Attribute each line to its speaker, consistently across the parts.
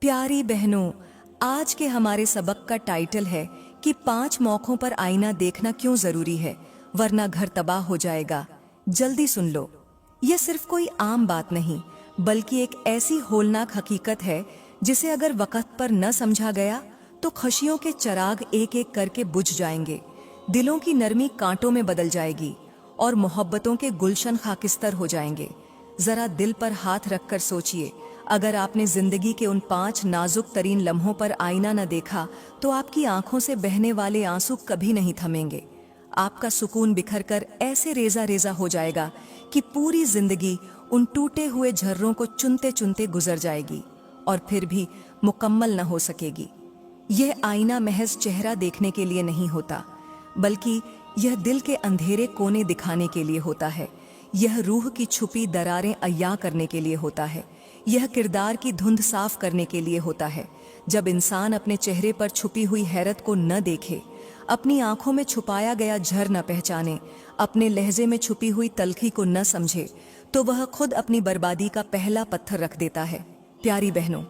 Speaker 1: प्यारी बहनों, आज के हमारे सबक का टाइटल है कि 5 मौकों पर आईना देखना क्यों जरूरी है, वरना घर तबाह हो जाएगा। जल्दी सुन लो, यह सिर्फ कोई आम बात नहीं बल्कि एक ऐसी होलनाक हकीकत है जिसे अगर वक्त पर न समझा गया तो खुशियों के चिराग एक एक करके बुझ जाएंगे, दिलों की नरमी कांटों में बदल जाएगी और मोहब्बतों के गुलशन खाकिस्तर हो जाएंगे। जरा दिल पर हाथ रखकर सोचिए, अगर आपने जिंदगी के उन 5 नाजुक तरीन लम्हों पर आईना न देखा तो आपकी आंखों से बहने वाले आंसू कभी नहीं थमेंगे। आपका सुकून बिखर कर ऐसे रेजा रेजा हो जाएगा कि पूरी जिंदगी उन टूटे हुए झर्रों को चुनते चुनते गुजर जाएगी और फिर भी मुकम्मल न हो सकेगी। यह आईना महज चेहरा देखने के लिए नहीं होता, बल्कि यह दिल के अंधेरे कोने दिखाने के लिए होता है। यह रूह की छुपी दरारें अय्या करने के लिए होता है। यह किरदार की धुंध साफ करने के लिए होता है। जब इंसान अपने चेहरे पर छुपी हुई हैरत को न देखे, अपनी आंखों में छुपाया गया झर न पहचाने, अपने लहजे में छुपी हुई तलखी को न समझे, तो वह खुद अपनी बर्बादी का पहला पत्थर रख देता है। प्यारी बहनों,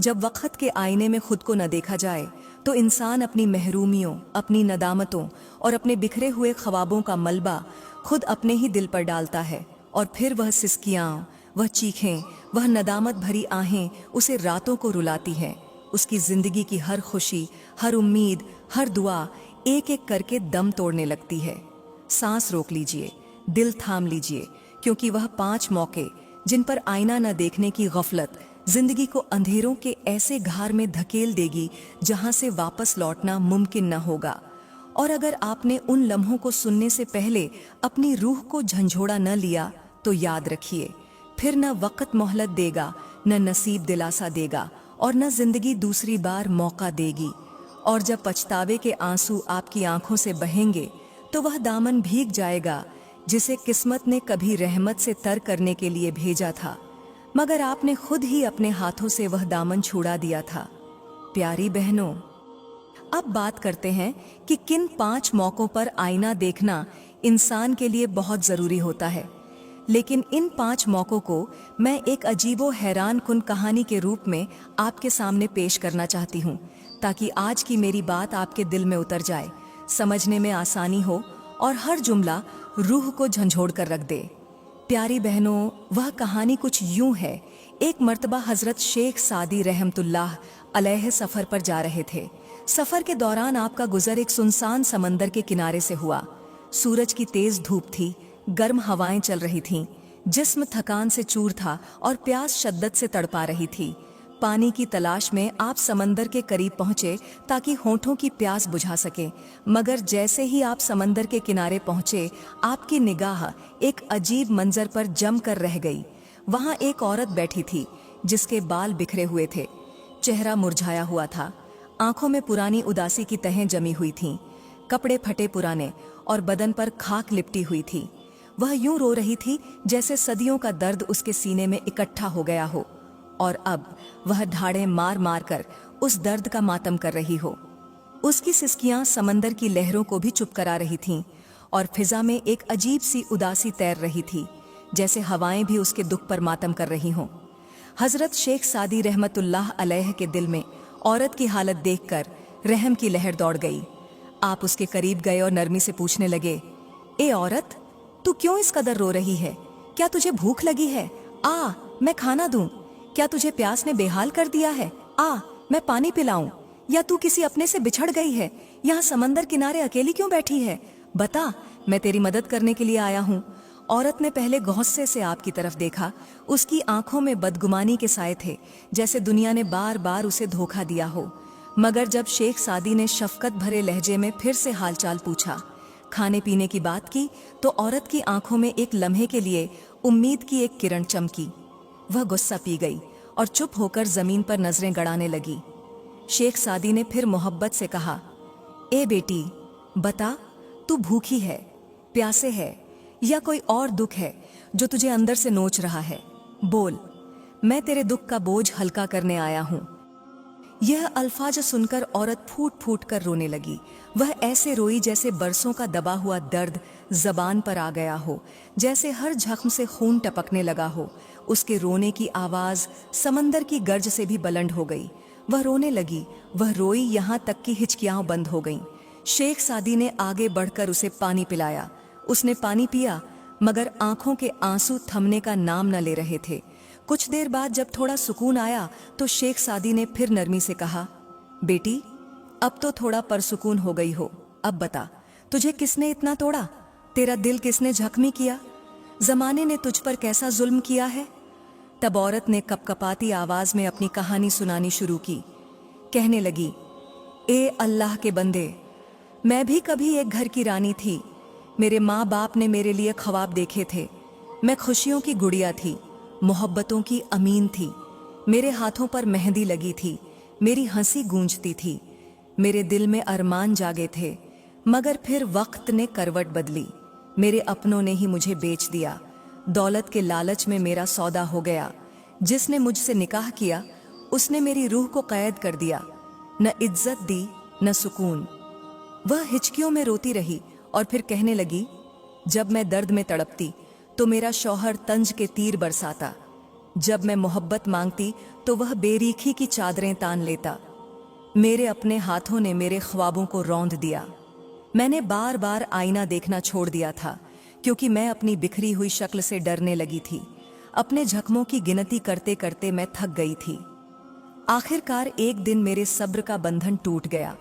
Speaker 1: जब वक्त के आईने में खुद को न देखा जाए तो इंसान अपनी महरूमियों, अपनी नदामतों और अपने बिखरे हुए ख्वाबों का मलबा खुद अपने ही दिल पर डालता है और फिर वह सिसकियाँ, वह चीखें, वह नदामत भरी आहें उसे रातों को रुलाती हैं। उसकी जिंदगी की हर खुशी, हर उम्मीद, हर दुआ एक एक करके दम तोड़ने लगती है। सांस रोक लीजिए, दिल थाम लीजिए, क्योंकि वह 5 मौके जिन पर आईना न देखने की गफलत जिंदगी को अंधेरों के ऐसे घार में धकेल देगी जहां से वापस लौटना मुमकिन न होगा। और अगर आपने उन लम्हों को सुनने से पहले अपनी रूह को झंझोड़ा न लिया तो याद रखिए, फिर न वक्त मोहलत देगा, न नसीब दिलासा देगा और न जिंदगी दूसरी बार मौका देगी। और जब पछतावे के आंसू आपकी आंखों से बहेंगे तो वह दामन भीग जाएगा जिसे किस्मत ने कभी रहमत से तर करने के लिए भेजा था, मगर आपने खुद ही अपने हाथों से वह दामन छुड़ा दिया था। प्यारी बहनों, अब बात करते हैं कि किन 5 मौकों पर आईना देखना इंसान के लिए बहुत जरूरी होता है। लेकिन इन 5 मौकों को मैं एक अजीबो हैरान कुन कहानी के रूप में आपके सामने पेश करना चाहती हूँ, ताकि आज की मेरी बात आपके दिल में उतर जाए, समझने में आसानी हो और हर जुमला रूह को झंझोड़ कर रख दे। प्यारी बहनों, वह कहानी कुछ यूं है। एक मर्तबा हजरत शेख सादी रहमतुल्लाह अलैह सफ़र पर जा रहे थे। सफ़र के दौरान आपका गुजर एक सुनसान समंदर के किनारे से हुआ। सूरज की तेज धूप थी, गर्म हवाएं चल रही थीं, जिस्म थकान से चूर था और प्यास शद्दत से तड़पा रही थी। पानी की तलाश में आप समंदर के करीब पहुंचे ताकि होठों की प्यास बुझा सके, मगर जैसे ही आप समंदर के किनारे पहुंचे, आपकी निगाह एक अजीब मंजर पर जम कर रह गई। वहां एक औरत बैठी थी जिसके बाल बिखरे हुए थे, चेहरा मुरझाया हुआ था, आंखों में पुरानी उदासी की तहें जमी हुई थीं, कपड़े फटे पुराने और बदन पर खाक लिपटी हुई थी। वह यूं रो रही थी जैसे सदियों का दर्द उसके सीने में इकट्ठा हो गया हो और अब वह ढाड़ें मार मार कर उस दर्द का मातम कर रही हो। उसकी सिसकियां समंदर की लहरों को भी चुप करा रही थीं और फिजा में एक अजीब सी उदासी तैर रही थी, जैसे हवाएं भी उसके दुख पर मातम कर रही हों। हजरत शेख सादी रहमतुल्लाह अलैह के दिल में औरत की हालत देखकर रहम की लहर दौड़ गई। आप उसके करीब गए और नरमी से पूछने लगे, ए औरत, तू क्यों इस कदर रो रही है? क्या तुझे भूख लगी है? आ, मैं खाना दूं। क्या तुझे प्यास ने बेहाल कर दिया है? आ, मैं पानी पिलाऊं। या तू किसी अपने से बिछड़ गई है? यहाँ समंदर किनारे अकेली क्यों बैठी है? बता, मैं तेरी मदद करने के लिए आया हूँ। औरत ने पहले गौस्से से आपकी तरफ देखा। उसकी आंखों में बदगुमानी के साए थे, जैसे दुनिया ने बार बार उसे धोखा दिया हो। मगर जब शेख सादी ने शफकत भरे लहजे में फिर से हालचाल पूछा, खाने पीने की बात की, तो औरत की आंखों में एक लम्हे के लिए उम्मीद की एक किरण चमकी। वह गुस्सा पी गई और चुप होकर जमीन पर नजरें गड़ाने लगी। शेख सादी ने फिर मोहब्बत से कहा, ए बेटी, बता, तू भूखी है, प्यासे है या कोई और दुख है जो तुझे अंदर से नोच रहा है? बोल, मैं तेरे दुख का बोझ हल्का करने आया हूं। यह अल्फाज सुनकर औरत फूट फूट कर रोने लगी। वह ऐसे रोई जैसे बरसों का दबा हुआ दर्द जबान पर आ गया हो, जैसे हर जख्म से खून टपकने लगा हो। उसके रोने की आवाज समंदर की गर्ज से भी बुलंद हो गई। वह रोने लगी, वह रोई, यहाँ तक कि हिचकियां बंद हो गईं। शेख सादी ने आगे बढ़कर उसे पानी पिलाया। उसने पानी पिया, मगर आंखों के आंसू थमने का नाम न ले रहे थे। कुछ देर बाद जब थोड़ा सुकून आया तो शेख सादी ने फिर नरमी से कहा, बेटी, अब तो थोड़ा परसुकून हो गई हो। अब बता, तुझे किसने इतना तोड़ा? तेरा दिल किसने जख्मी किया? जमाने ने तुझ पर कैसा जुल्म किया है? तब औरत ने कपकपाती आवाज में अपनी कहानी सुनानी शुरू की। कहने लगी, ए अल्लाह के बंदे, मैं भी कभी एक घर की रानी थी। मेरे माँ बाप ने मेरे लिए ख्वाब देखे थे। मैं खुशियों की गुड़िया थी, मोहब्बतों की अमीन थी। मेरे हाथों पर मेहंदी लगी थी, मेरी हंसी गूंजती थी, मेरे दिल में अरमान जागे थे। मगर फिर वक्त ने करवट बदली, मेरे अपनों ने ही मुझे बेच दिया। दौलत के लालच में मेरा सौदा हो गया। जिसने मुझसे निकाह किया उसने मेरी रूह को कैद कर दिया। न इज्जत दी न सुकून। वह हिचकियों में रोती रही और फिर कहने लगी, जब मैं दर्द में तड़पती तो मेरा शौहर तंज के तीर बरसाता। जब मैं मोहब्बत मांगती तो वह बेरीखी की चादरें तान लेता। मेरे अपने हाथों ने मेरे ख्वाबों को रौंद दिया। मैंने बार बार आईना देखना छोड़ दिया था, क्योंकि मैं अपनी बिखरी हुई शक्ल से डरने लगी थी। अपने जख्मों की गिनती करते करते मैं थक गई थी। आखिरकार एक दिन मेरे सब्र का बंधन टूट गया।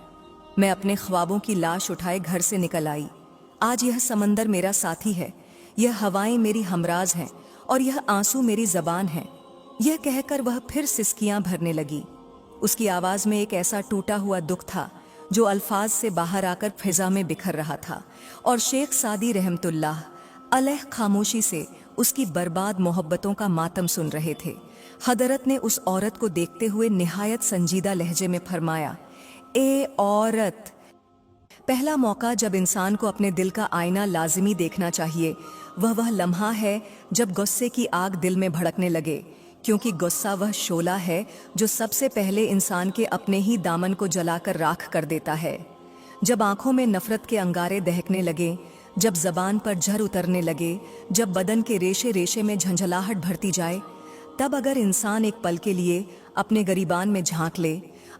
Speaker 1: मैं अपने ख्वाबों की लाश उठाए घर से निकल आई। आज यह समंदर मेरा साथी है, यह हवाएं मेरी हमराज हैं और यह आंसू मेरी जबान है। यह कहकर वह फिर सिसकियां भरने लगी। उसकी आवाज में एक ऐसा टूटा हुआ दुख था जो अल्फाज से बाहर आकर फिजा में बिखर रहा था। और शेख सादी रहमतुल्लाह अलैह खामोशी से उसकी बर्बाद मोहब्बतों का मातम सुन रहे थे। हदरत ने उस औरत को देखते हुए निहायत संजीदा लहजे में फरमाया, ए औरत, पहला मौका जब इंसान को अपने दिल का आईना लाजिमी देखना चाहिए वह लम्हा है जब गुस्से की आग दिल में भड़कने लगे, क्योंकि गुस्सा वह शोला है जो सबसे पहले इंसान के अपने ही दामन को जलाकर राख कर देता है। जब आंखों में नफरत के अंगारे दहकने लगे, जब जबान पर झर उतरने लगे, जब बदन के रेशे रेशे में झंझलाहट भरती जाए, तब अगर इंसान एक पल के लिए अपने गरीबान में झांक ले,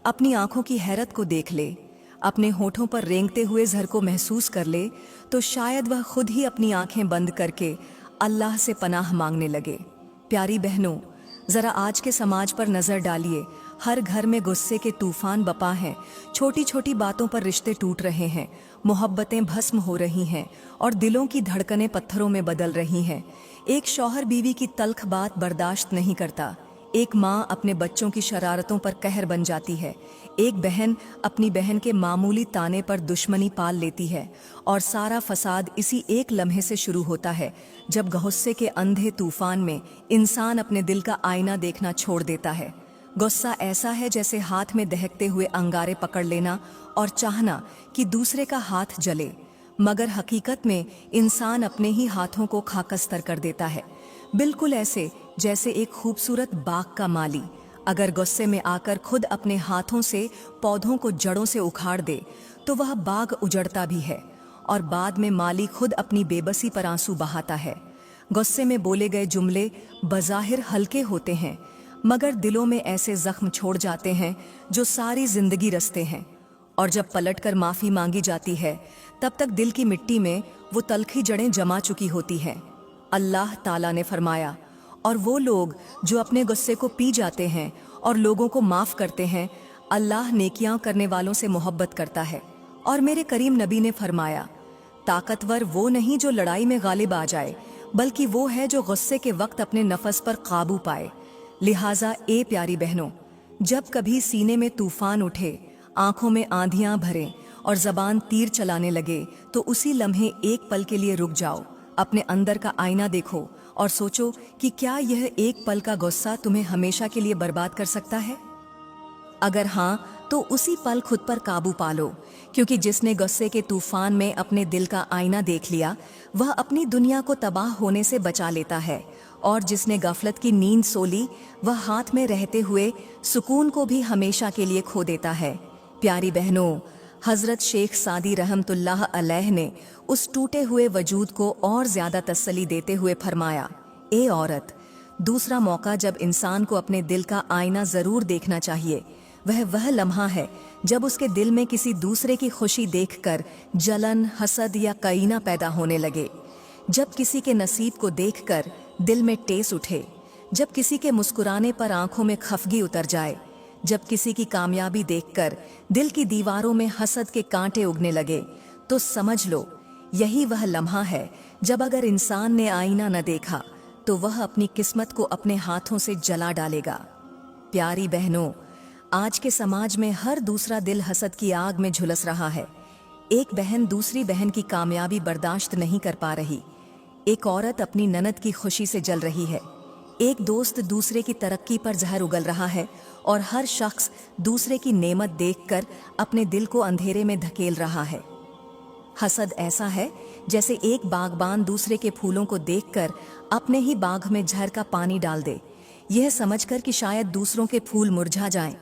Speaker 1: अपनी आंखों की हैरत को देख ले, अपने होठों पर रेंगते हुए जहर को महसूस कर ले, तो शायद वह खुद ही अपनी आंखें बंद करके अल्लाह से पनाह मांगने लगे। प्यारी बहनों, जरा आज के समाज पर नजर डालिए। हर घर में गुस्से के तूफान बपा हैं। छोटी छोटी बातों पर रिश्ते टूट रहे हैं, मोहब्बतें भस्म हो रही हैं और दिलों की धड़कनें पत्थरों में बदल रही हैं। एक शौहर बीवी की तल्ख बात बर्दाश्त नहीं करता। एक माँ अपने बच्चों की शरारतों पर कहर बन जाती है। एक बहन अपनी बहन के मामूली ताने पर दुश्मनी पाल लेती है। और सारा फसाद इसी एक लम्हे से शुरू होता है जब गुस्से के अंधे तूफान में इंसान अपने दिल का आईना देखना छोड़ देता है। गुस्सा ऐसा है जैसे हाथ में दहकते हुए अंगारे पकड़ लेना और चाहना कि दूसरे का हाथ जले, मगर हकीकत में इंसान अपने ही हाथों को खाकस्तर कर देता है। बिल्कुल ऐसे जैसे एक खूबसूरत बाग का माली अगर गुस्से में आकर खुद अपने हाथों से पौधों को जड़ों से उखाड़ दे तो वह बाग उजड़ता भी है और बाद में माली खुद अपनी बेबसी पर आंसू बहाता है। गुस्से में बोले गए जुमले बज़ाहिर हल्के होते हैं, मगर दिलों में ऐसे जख्म छोड़ जाते हैं जो सारी जिंदगी रसते हैं। और जब पलटकर माफ़ी मांगी जाती है तब तक दिल की मिट्टी में वो तलखी जड़ें जमा चुकी होती हैं। अल्लाह ताला ने फरमाया, और वो लोग जो अपने गुस्से को पी जाते हैं और लोगों को माफ़ करते हैं, अल्लाह नेकियां करने वालों से मोहब्बत करता है। और मेरे करीम नबी ने फरमाया, ताकतवर वो नहीं जो लड़ाई में गालिब आ जाए, बल्कि वो है जो गुस्से के वक्त अपने नफस पर काबू पाए। लिहाजा ए प्यारी बहनों, जब कभी सीने में तूफान उठे, आंखों में आंधियां भरें और जबान तीर चलाने लगे, तो उसी लम्हे एक पल के लिए रुक जाओ, अपने अंदर का आईना देखो और सोचो कि क्या यह एक पल का गुस्सा तुम्हें हमेशा के लिए बर्बाद कर सकता है। अगर हाँ, तो उसी पल खुद पर काबू पालो, क्योंकि जिसने गुस्से के तूफान में अपने दिल का आईना देख लिया, वह अपनी दुनिया को तबाह होने से बचा लेता है और जिसने गफलत की नींद सो ली वह हाथ में रहते हुए सुकून को भी हमेशा के लिए खो देता है। प्यारी बहनों, हजरत शेख सादी रहमतुल्लाह अलैह ने उस टूटे हुए वजूद को और ज्यादा तसल्ली देते हुए फरमाया, ए औरत, दूसरा मौका जब इंसान को अपने दिल का आईना जरूर देखना चाहिए, वह लम्हा है जब उसके दिल में किसी दूसरे की खुशी देखकर जलन, हसद या कईना पैदा होने लगे, जब किसी के नसीब को देखकर दिल में टेस उठे, जब किसी के मुस्कुराने पर आंखों में खफगी उतर जाए, जब किसी की कामयाबी देखकर दिल की दीवारों में हसद के कांटे उगने लगे, तो समझ लो यही वह लम्हा है जब अगर इंसान ने आईना न देखा तो वह अपनी किस्मत को अपने हाथों से जला डालेगा। प्यारी बहनों, आज के समाज में हर दूसरा दिल हसद की आग में झुलस रहा है। एक बहन दूसरी बहन की कामयाबी बर्दाश्त नहीं कर पा रही, एक औरत अपनी ननद की खुशी से जल रही है, एक दोस्त दूसरे की तरक्की पर जहर उगल रहा है और हर शख्स दूसरे की नेमत देखकर अपने दिल को अंधेरे में धकेल रहा है। हसद ऐसा है जैसे एक बागबान दूसरे के फूलों को देखकर अपने ही बाग में जहर का पानी डाल दे, यह समझकर कि शायद दूसरों के फूल मुरझा जाएं,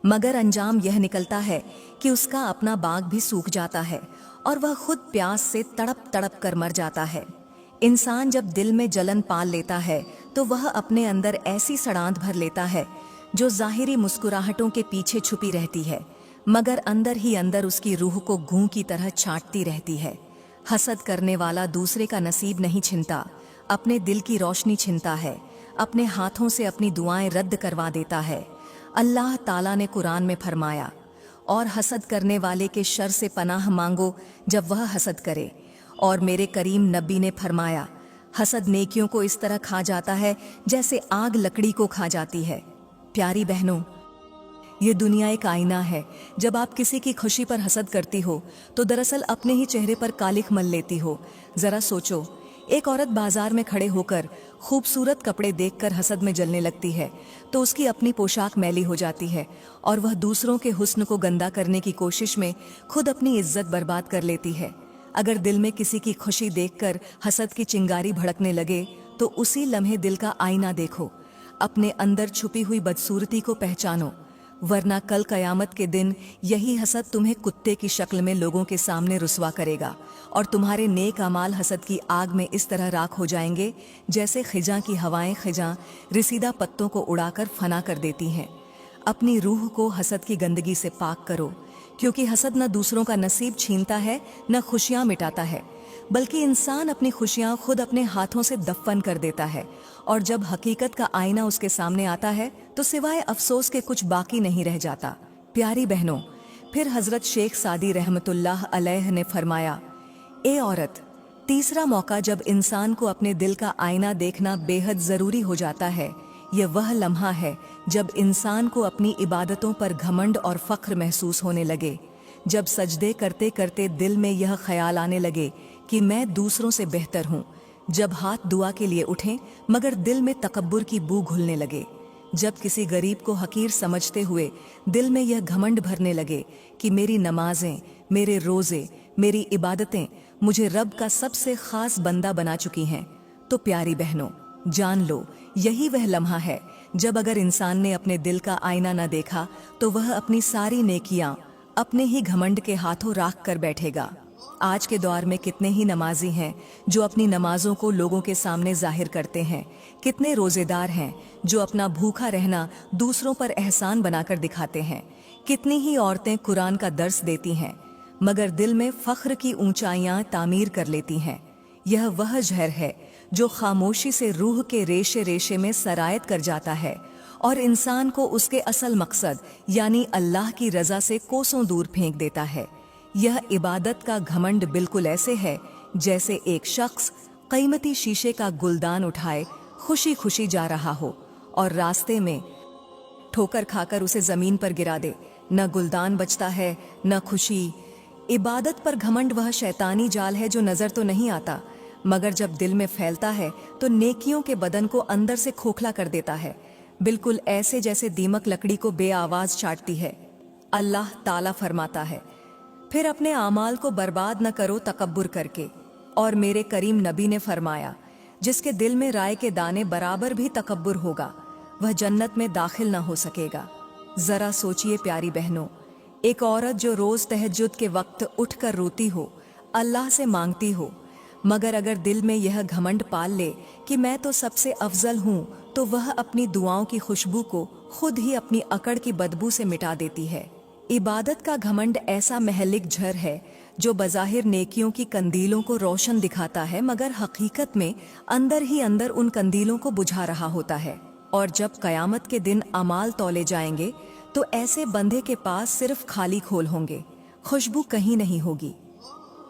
Speaker 1: मगर अंजाम यह निकलता है कि उसका अपना बाग भी सूख जाता है और वह खुद प्यास से तड़प तड़प कर मर जाता है। इंसान जब दिल में जलन पाल लेता है तो वह अपने अंदर ऐसी सड़ांध भर लेता है जो ज़ाहिरी मुस्कुराहटों के पीछे छुपी रहती है, मगर अंदर ही अंदर उसकी रूह को घूं की तरह छांटती रहती है। हसद करने वाला दूसरे का नसीब नहीं छिनता, अपने दिल की रोशनी छिनता है, अपने हाथों से अपनी दुआएं रद्द करवा देता है। अल्लाह ताला ने कुरान में फरमाया, और हसद करने वाले के शर से पनाह मांगो जब वह हसद करे। और मेरे करीम नबी ने फरमाया, हसद नेकियों को इस तरह खा जाता है जैसे आग लकड़ी को खा जाती है। प्यारी बहनों, ये दुनिया एक आईना है। जब आप किसी की खुशी पर हसद करती हो तो दरअसल अपने ही चेहरे पर कालिख मल लेती हो। जरा सोचो, एक औरत बाजार में खड़े होकर खूबसूरत कपड़े देखकर हसद में जलने लगती है तो उसकी अपनी पोशाक मैली हो जाती है और वह दूसरों के हुस्न को गंदा करने की कोशिश में खुद अपनी इज्जत बर्बाद कर लेती है। अगर दिल में किसी की खुशी देखकर हसद की चिंगारी भड़कने लगे तो उसी लम्हे दिल का आईना देखो, अपने अंदर छुपी हुई बदसूरती को पहचानो, वरना कल कयामत के दिन यही हसद तुम्हें कुत्ते की शक्ल में लोगों के सामने रुस्वा करेगा और तुम्हारे नेक अमाल हसद की आग में इस तरह राख हो जाएंगे जैसे खिजां की हवाएं खिजां रिसीदा पत्तों को उड़ाकर फना कर देती हैं। अपनी रूह को हसद की गंदगी से पाक करो, क्योंकि हसद न दूसरों का नसीब छीनता है न खुशियां मिटाता है, बल्कि इंसान अपनी खुशियां खुद अपने हाथों से दफन कर देता है और जब हकीकत का आईना उसके सामने आता है तो सिवाय अफसोस के कुछ बाकी नहीं रह जाता। प्यारी बहनों, फिर हजरत शेख सादी रहमतुल्लाह अलैह ने फरमाया, ए औरत, तीसरा मौका जब इंसान को अपने दिल का आईना देखना बेहद जरूरी हो जाता है, यह वह लम्हा है जब इंसान को अपनी इबादतों पर घमंड और फख्र महसूस होने लगे, जब सजदे करते करते दिल में यह ख्याल आने लगे कि मैं दूसरों से बेहतर हूँ, जब हाथ दुआ के लिए उठें मगर दिल में तकब्बुर की बू घुलने लगे, जब किसी गरीब को हकीर समझते हुए दिल में यह घमंड भरने लगे कि मेरी नमाजें, मेरे रोज़े, मेरी इबादतें मुझे रब का सबसे खास बंदा बना चुकी हैं। तो प्यारी बहनों, जान लो यही वह लम्हा है जब अगर इंसान ने अपने दिल का आईना न देखा तो वह अपनी सारी नेकियां अपने ही घमंड के हाथों राख कर बैठेगा। आज के दौर में कितने ही नमाजी हैं जो अपनी नमाजों को लोगों के सामने जाहिर करते हैं, कितने रोजेदार हैं जो अपना भूखा रहना दूसरों पर एहसान बनाकर दिखाते हैं, कितनी ही औरतें कुरान का दर्स देती हैं मगर दिल में फख्र की ऊंचाइयां तामीर कर लेती हैं। यह वह जहर है जो खामोशी से रूह के रेशे रेशे में सरायत कर जाता है और इंसान को उसके असल मकसद यानी अल्लाह की रजा से कोसों दूर फेंक देता है। यह इबादत का घमंड बिल्कुल ऐसे है जैसे एक शख्स कीमती शीशे का गुलदान उठाए खुशी खुशी जा रहा हो और रास्ते में ठोकर खाकर उसे जमीन पर गिरा दे। न गुलदान बचता है न खुशी। इबादत पर घमंड वह शैतानी जाल है जो नजर तो नहीं आता मगर जब दिल में फैलता है तो नेकियों के बदन को अंदर से खोखला कर देता है, बिल्कुल ऐसे जैसे दीमक लकड़ी को बेआवाज चाटती है। अल्लाह ताला फरमाता है, फिर अपने आमाल को बर्बाद न करो तकब्बुर करके। और मेरे करीम नबी ने फरमाया, जिसके दिल में राय के दाने बराबर भी तकब्बुर होगा, वह जन्नत में दाखिल ना हो सकेगा। जरा सोचिए प्यारी बहनों, एक औरत जो रोज तहज्जुद के वक्त उठकर रोती हो, अल्लाह से मांगती हो, मगर अगर दिल में यह घमंड पाल ले कि मैं तो सबसे अफजल हूँ, तो वह अपनी दुआओं की खुशबू को खुद ही अपनी अकड़ की बदबू से मिटा देती है। इबादत का घमंड ऐसा महलिक झर है जो बज़ाहिर नेकियों की कंदीलों को रोशन दिखाता है, मगर हकीकत में अंदर ही अंदर उन कंदीलों को बुझा रहा होता है। और जब कयामत के दिन अमाल तौले जाएंगे तो ऐसे बंदे के पास सिर्फ खाली खोल होंगे, खुशबू कहीं नहीं होगी।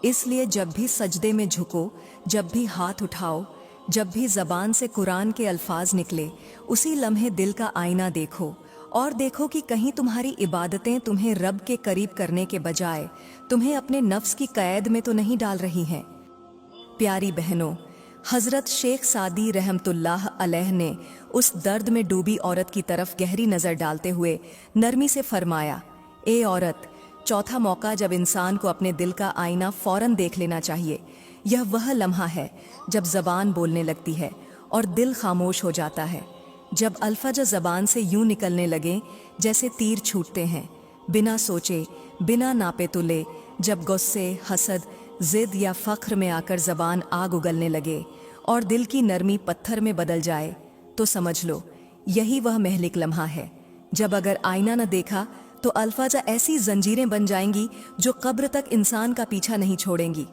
Speaker 1: इसलिए जब भी सजदे में झुको, जब भी हाथ उठाओ, जब भी जबान से कुरान के अल्फाज निकले, उसी लम्हे दिल का आईना देखो और देखो कि कहीं तुम्हारी इबादतें तुम्हें रब के करीब करने के बजाय तुम्हें अपने नफ्स की कैद में तो नहीं डाल रही हैं। प्यारी बहनों, हजरत शेख सादी रहमतुल्लाह अलैह ने उस दर्द में डूबी औरत की तरफ गहरी नजर डालते हुए नरमी से फरमाया, ए औरत, चौथा मौका जब इंसान को अपने दिल का आईना फौरन देख लेना चाहिए। यह वह लम्हा है जब जबान बोलने लगती है और दिल खामोश हो जाता है, जब अल्फाज जबान से यूं निकलने लगे जैसे तीर छूटते हैं, बिना सोचे, बिना नापे तुले, जब गुस्से, हसद, जिद या फख्र में आकर जबान आग उगलने लगे और दिल की नरमी पत्थर में बदल जाए, तो समझ लो यही वह महलिक लम्हा है जब अगर आईना न देखा तो अल्फाजा ऐसी जंजीरें बन जाएंगी जो कब्र तक इंसान का पीछा नहीं छोड़ेंगी।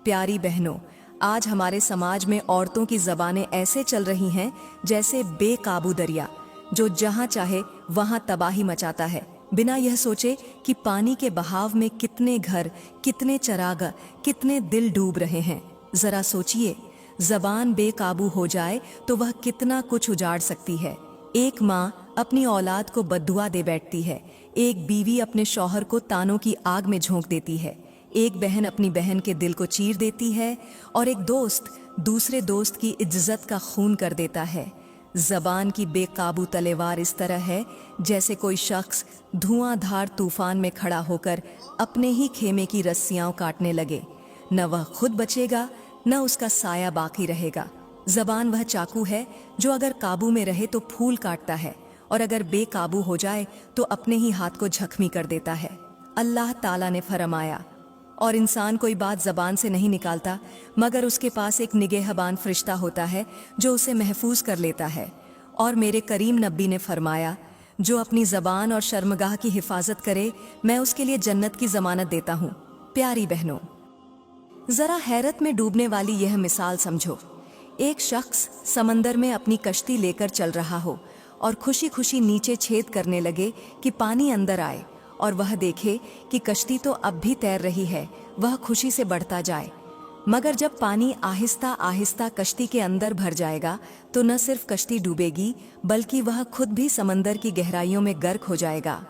Speaker 1: प्यारी बहनों, आज हमारे समाज में औरतों की जबानें ऐसे चल रही हैं जैसे बेकाबू दरिया, जो जहां चाहे वहां तबाही मचाता है, बिना यह सोचे कि पानी के बहाव में कितने घर, कितने चरागा, कितने दिल डूब रहे हैं। जरा सोचिए, जबान बेकाबू हो जाए तो वह कितना कुछ उजाड़ सकती है। एक माँ अपनी औलाद को बद्दुआ दे बैठती है, एक बीवी अपने शौहर को तानों की आग में झोंक देती है, एक बहन अपनी बहन के दिल को चीर देती है और एक दोस्त दूसरे दोस्त की इज्जत का खून कर देता है। जबान की बेकाबू तलवार इस तरह है जैसे कोई शख्स धुआंधार तूफान में खड़ा होकर अपने ही खेमे की रस्सियां काटने लगे। न वह खुद बचेगा, न उसका साया बाकी रहेगा। जबान वह चाकू है जो अगर काबू में रहे तो फूल काटता है और अगर बेकाबू हो जाए तो अपने ही हाथ को जख्मी कर देता है। अल्लाह ताला ने फरमाया, और इंसान कोई बात जबान से नहीं निकालता मगर उसके पास एक निगहबान फरिश्ता होता है जो उसे महफूज कर लेता है। और मेरे करीम नबी ने फरमाया, जो अपनी जबान और शर्मगाह की हिफाजत करे, मैं उसके लिए जन्नत की जमानत देता हूँ। प्यारी बहनों, जरा हैरत में डूबने वाली यह मिसाल समझो। एक शख्स समंदर में अपनी कश्ती लेकर चल रहा हो और खुशी खुशी नीचे छेद करने लगे कि पानी अंदर आए, और वह देखे कि कश्ती तो अब भी तैर रही है। वह खुशी से बढ़ता जाए, मगर जब पानी आहिस्ता आहिस्ता कश्ती के अंदर भर जाएगा तो न सिर्फ कश्ती डूबेगी बल्कि वह खुद भी समंदर की गहराइयों में गर्क हो जाएगा।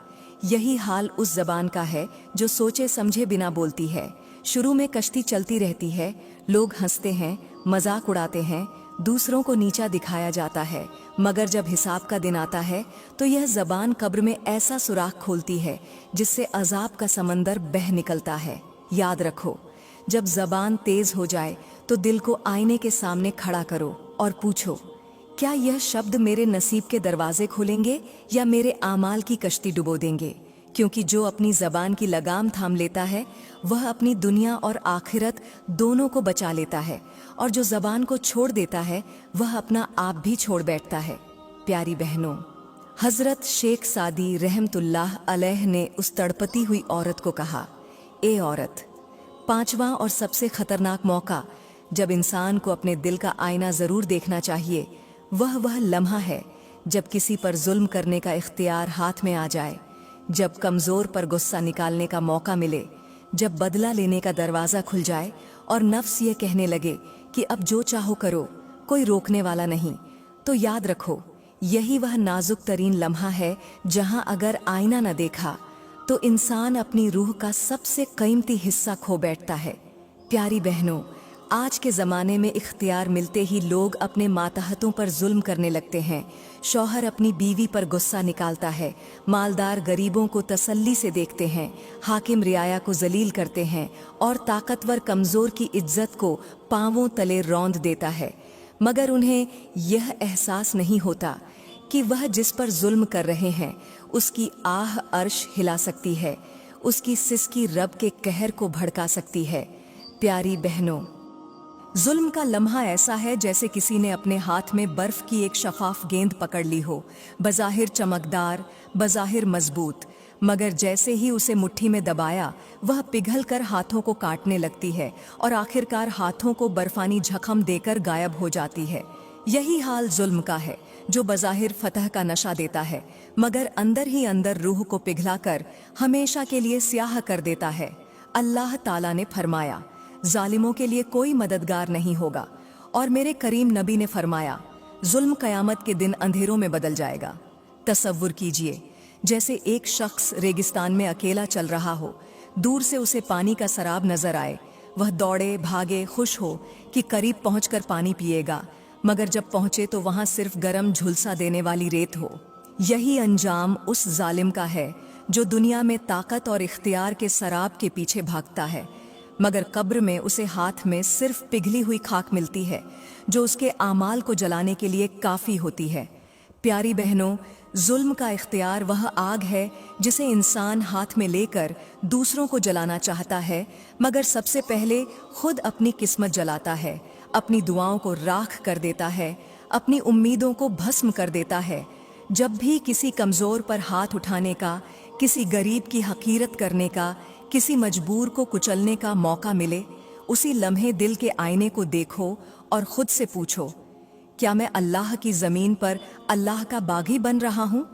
Speaker 1: यही हाल उस जबान का है जो सोचे समझे बिना बोलती है। शुरू में कश्ती चलती रहती है, लोग हंसते हैं, मजाक उड़ाते हैं, दूसरों को नीचा दिखाया जाता है, मगर जब हिसाब का दिन आता है तो यह जबान कब्र में ऐसा सुराख खोलती है जिससे अजाब का समंदर बह निकलता है। याद रखो, जब जबान तेज हो जाए तो दिल को आईने के सामने खड़ा करो और पूछो, क्या यह शब्द मेरे नसीब के दरवाजे खोलेंगे या मेरे आमाल की कश्ती डुबो देंगे? क्योंकि जो अपनी जबान की लगाम थाम लेता है वह अपनी दुनिया और आखिरत दोनों को बचा लेता है, और जो जबान को छोड़ देता है वह अपना आप भी छोड़ बैठता है। प्यारी बहनों, हजरत शेख सादी रहमतुल्लाह अलैह ने उस तड़पती हुई औरत को कहा, ए औरत, पांचवा और सबसे खतरनाक मौका जब इंसान को अपने दिल का आईना जरूर देखना चाहिए, वह लम्हा है जब किसी पर जुल्म करने का इख्तियार हाथ में आ जाए, जब कमजोर पर गुस्सा निकालने का मौका मिले, जब बदला लेने का दरवाजा खुल जाए और नफ्स ये कहने लगे कि अब जो चाहो करो, कोई रोकने वाला नहीं। तो याद रखो, यही वह नाजुक तरीन लम्हा है जहां अगर आईना न देखा तो इंसान अपनी रूह का सबसे कीमती हिस्सा खो बैठता है। प्यारी बहनों, आज के ज़माने में इख्तियार मिलते ही लोग अपने मातहतों पर जुल्म करने लगते हैं। शौहर अपनी बीवी पर गुस्सा निकालता है, मालदार गरीबों को तसल्ली से देखते हैं, हाकिम रियाया को जलील करते हैं और ताकतवर कमज़ोर की इज्जत को पांवों तले रौंद देता है। मगर उन्हें यह एहसास नहीं होता कि वह जिस पर जुल्म कर रहे हैं उसकी आह अर्श हिला सकती है, उसकी सिसकी रब के कहर को भड़का सकती है। प्यारी बहनों, जुल्म का लम्हा ऐसा है जैसे किसी ने अपने हाथ में बर्फ की एक शफाफ गेंद पकड़ ली हो, बज़ाहिर चमकदार, बज़ाहिर मजबूत, मगर जैसे ही उसे मुट्ठी में दबाया वह पिघल कर हाथों को काटने लगती है और आखिरकार हाथों को बर्फानी झखम देकर गायब हो जाती है। यही हाल जुल्म का है, जो बज़ाहिर फतह का नशा देता है मगर अंदर ही अंदर रूह को पिघलाकर हमेशा के लिए स्याह कर देता है। अल्लाह ताला ने फरमाया, जालिमों के लिए कोई मददगार नहीं होगा। और मेरे करीम नबी ने फरमाया, जुल्म कयामत के दिन अंधेरों में बदल जाएगा। तसव्वुर कीजिए, जैसे एक शख्स रेगिस्तान में अकेला चल रहा हो, दूर से उसे पानी का सराब नजर आए, वह दौड़े भागे खुश हो कि करीब पहुंचकर पानी पिएगा, मगर जब पहुंचे तो वहां सिर्फ गरम झुलसा देने वाली रेत हो। यही अंजाम उस जालिम का है जो दुनिया में ताकत और इख्तियार के सराब के पीछे भागता है, मगर कब्र में उसे हाथ में सिर्फ पिघली हुई खाक मिलती है जो उसके आमाल को जलाने के लिए काफ़ी होती है। प्यारी बहनों, जुल्म का इख्तियार वह आग है जिसे इंसान हाथ में लेकर दूसरों को जलाना चाहता है, मगर सबसे पहले खुद अपनी किस्मत जलाता है, अपनी दुआओं को राख कर देता है, अपनी उम्मीदों को भस्म कर देता है। जब भी किसी कमज़ोर पर हाथ उठाने का, किसी गरीब की हकीरत करने का, किसी मजबूर को कुचलने का मौका मिले, उसी लम्हे दिल के आईने को देखो और खुद से पूछो, क्या मैं अल्लाह की ज़मीन पर अल्लाह का बागी बन रहा हूँ?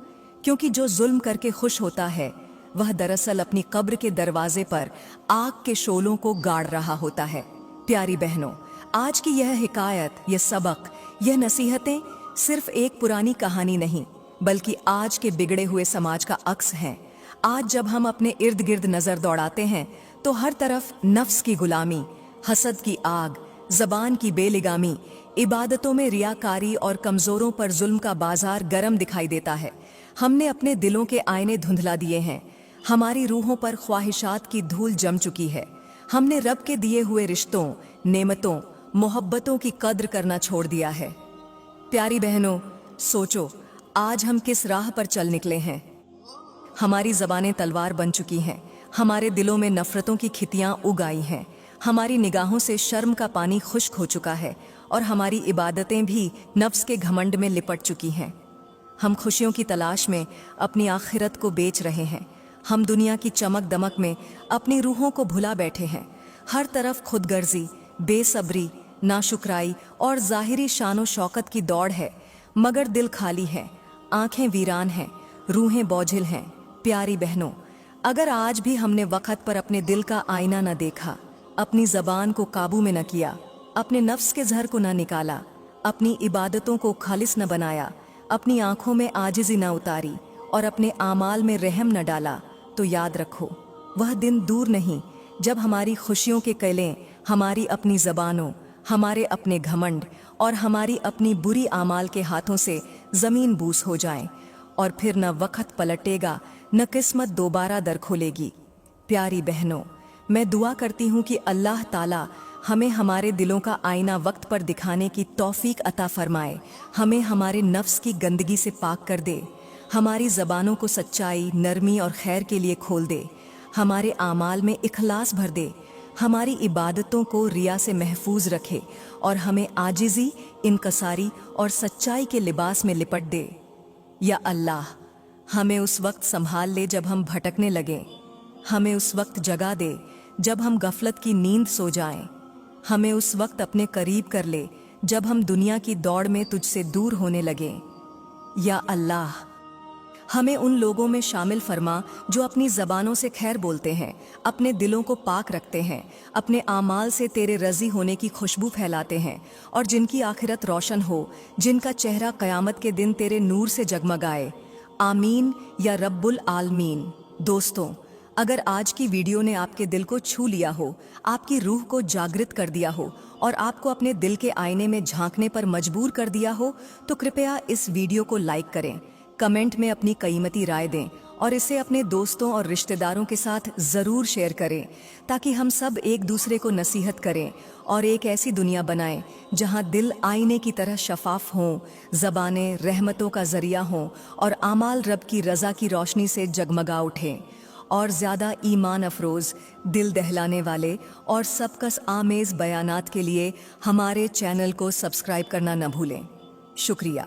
Speaker 1: क्योंकि जो जुल्म करके खुश होता है वह दरअसल अपनी कब्र के दरवाजे पर आग के शोलों को गाड़ रहा होता है। प्यारी बहनों, आज की यह हिकायत, यह सबक, यह नसीहतें सिर्फ एक पुरानी कहानी नहीं बल्कि आज के बिगड़े हुए समाज का अक्स हैं। आज जब हम अपने इर्द गिर्द नज़र दौड़ाते हैं तो हर तरफ नफ्स की गुलामी, हसद की आग, ज़बान की बेलिगामी, इबादतों में रियाकारी और कमज़ोरों पर जुल्म का बाजार गरम दिखाई देता है। हमने अपने दिलों के आईने धुंधला दिए हैं, हमारी रूहों पर ख्वाहिशात की धूल जम चुकी है। हमने रब के दिए हुए रिश्तों, नेमतों, मोहब्बतों की कद्र करना छोड़ दिया है। प्यारी बहनों, सोचो, आज हम किस राह पर चल निकले हैं। हमारी ज़बानें तलवार बन चुकी हैं, हमारे दिलों में नफ़रतों की खितियाँ उग आई हैं, हमारी निगाहों से शर्म का पानी खुश्क हो चुका है और हमारी इबादतें भी नफ्स के घमंड में लिपट चुकी हैं। हम खुशियों की तलाश में अपनी आखिरत को बेच रहे हैं, हम दुनिया की चमक दमक में अपनी रूहों को भुला बैठे हैं। हर तरफ खुदगर्जी, बेसब्री, नाशुक्राई और ज़ाहिरी शानो शौकत की दौड़ है, मगर दिल खाली है, आंखें वीरान हैं, रूहें बोझिल हैं। प्यारी बहनों, अगर आज भी हमने वक़्त पर अपने दिल का आईना न देखा, अपनी ज़बान को काबू में न किया, अपने नफ्स के ज़हर को न निकाला, अपनी इबादतों को खालिस न बनाया, अपनी आँखों में आजिज़ी न उतारी और अपने आमाल में रहम न डाला, तो याद रखो, वह दिन दूर नहीं जब हमारी खुशियों के केलें हमारी अपनी ज़बानों, हमारे अपने घमंड और हमारी अपनी बुरी आमाल के हाथों से ज़मीन बूस हो जाएं, और फिर न वक़्त पलटेगा न किस्मत दोबारा दर खोलेगी। प्यारी बहनों, मैं दुआ करती हूँ कि अल्लाह ताला हमें हमारे दिलों का आईना वक्त पर दिखाने की तौफीक अता फरमाए, हमें हमारे नफ्स की गंदगी से पाक कर दे, हमारी ज़बानों को सच्चाई, नरमी और खैर के लिए खोल दे, हमारे आमाल में इखलास भर दे, हमारी इबादतों को रिया से महफूज रखे और हमें आजिज़ी, इनकसारी और सच्चाई के लिबास में लिपट दे। या अल्लाह, हमें उस वक्त संभाल ले जब हम भटकने लगें, हमें उस वक्त जगा दे जब हम गफलत की नींद सो जाएं, हमें उस वक्त अपने करीब कर ले जब हम दुनिया की दौड़ में तुझसे दूर होने लगें। या अल्लाह, हमें उन लोगों में शामिल फरमा जो अपनी ज़बानों से खैर बोलते हैं, अपने दिलों को पाक रखते हैं, अपने आमाल से तेरे रज़ी होने की खुशबू फैलाते हैं और जिनकी आखिरत रोशन हो, जिनका चेहरा क़यामत के दिन तेरे नूर से जगमगाए। आमीन या रब्बुल आलमीन। दोस्तों, अगर आज की वीडियो ने आपके दिल को छू लिया हो, आपकी रूह को जागृत कर दिया हो और आपको अपने दिल के आईने में झांकने पर मजबूर कर दिया हो, तो कृपया इस वीडियो को लाइक करें, कमेंट में अपनी कीमती राय दें اور اسے اپنے دوستوں اور رشتہ داروں کے ساتھ ضرور شیئر کریں تاکہ ہم سب ایک دوسرے کو نصیحت کریں اور ایک ایسی دنیا بنائیں جہاں دل آئینے کی طرح شفاف ہوں، زبانیں رحمتوں کا ذریعہ ہوں اور اعمال رب کی رضا کی روشنی سے جگمگا اٹھیں۔ اور زیادہ ایمان افروز، دل دہلانے والے اور سبقت آمیز بیانات کے لیے ہمارے چینل کو سبسکرائب کرنا نہ بھولیں۔ شکریہ۔